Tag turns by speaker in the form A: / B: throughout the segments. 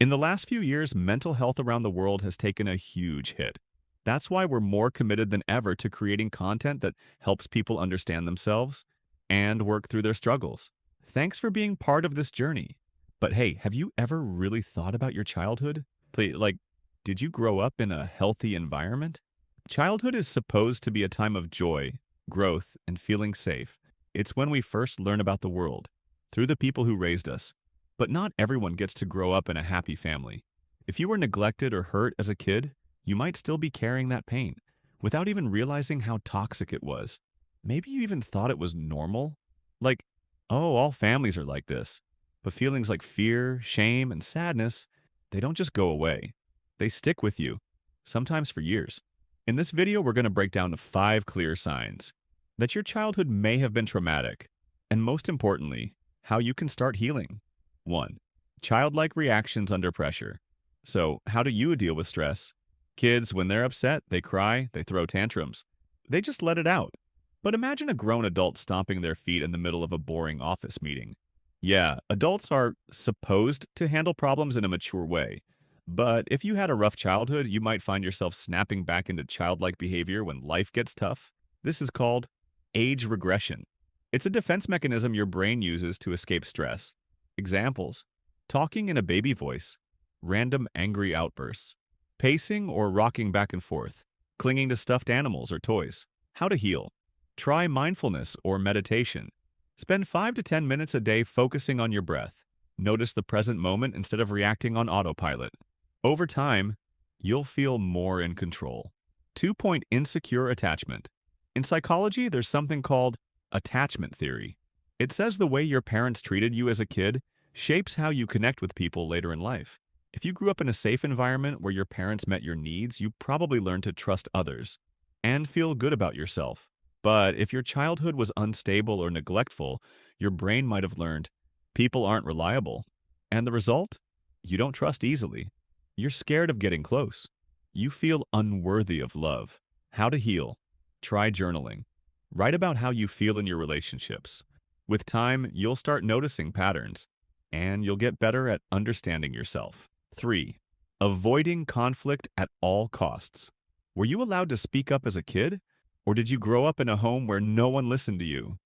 A: In the last few years, mental health around the world has taken a huge hit. That's why we're more committed than ever to creating content that helps people understand themselves and work through their struggles. Thanks for being part of this journey. But hey, have you ever really thought about your childhood? Like, did you grow up in a healthy environment? Childhood is supposed to be a time of joy, growth, and feeling safe. It's when we first learn about the world, through the people who raised us. But not everyone gets to grow up in a happy family. If you were neglected or hurt as a kid, you might still be carrying that pain, without even realizing how toxic it was. Maybe you even thought it was normal. Like, oh, all families are like this. But feelings like fear, shame, and sadness, they don't just go away. They stick with you, sometimes for years. In this video, we're going to break down 5 clear signs that your childhood may have been traumatic, and most importantly, how you can start healing. 1. Childlike reactions under pressure. So, how do you deal with stress? Kids, when they're upset, they cry, they throw tantrums. They just let it out. But imagine a grown adult stomping their feet in the middle of a boring office meeting. Yeah, adults are supposed to handle problems in a mature way. But if you had a rough childhood, you might find yourself snapping back into childlike behavior when life gets tough. This is called age regression. It's a defense mechanism your brain uses to escape stress. Examples: talking in a baby voice, random angry outbursts, pacing or rocking back and forth, clinging to stuffed animals or toys. How to heal. Try mindfulness or meditation. Spend 5 to 10 minutes a day focusing on your breath. Notice the present moment instead of reacting on autopilot. Over time, you'll feel more in control. 2-point insecure attachment. In psychology, there's something called attachment theory. It says the way your parents treated you as a kid shapes how you connect with people later in life. If you grew up in a safe environment where your parents met your needs, you probably learned to trust others and feel good about yourself. But if your childhood was unstable or neglectful, your brain might have learned people aren't reliable. And the result? You don't trust easily. You're scared of getting close. You feel unworthy of love. How to heal. Try journaling. Write about how you feel in your relationships. With time, you'll start noticing patterns, and you'll get better at understanding yourself. 3. Avoiding conflict at all costs. Were you allowed to speak up as a kid? Or did you grow up in a home where no one listened to you?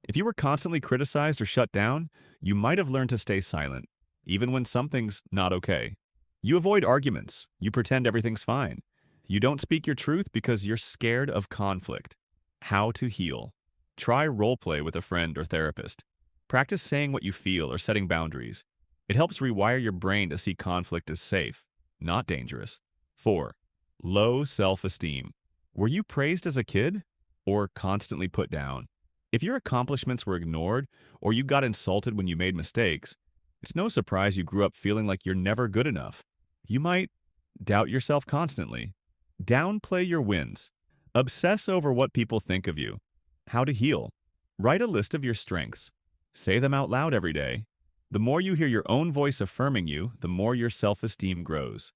A: If you were constantly criticized or shut down, you might have learned to stay silent, even when something's not okay. You avoid arguments. You pretend everything's fine. You don't speak your truth because you're scared of conflict. How to heal. Try role play with a friend or therapist. Practice saying what you feel or setting boundaries. It helps rewire your brain to see conflict as safe, not dangerous. 4. Low self-esteem. Were you praised as a kid or constantly put down? If your accomplishments were ignored or you got insulted when you made mistakes, it's no surprise you grew up feeling like you're never good enough. You might doubt yourself constantly. Downplay your wins. Obsess over what people think of you. How to heal. Write a list of your strengths. Say them out loud every day. The more you hear your own voice affirming you, the more your self-esteem grows.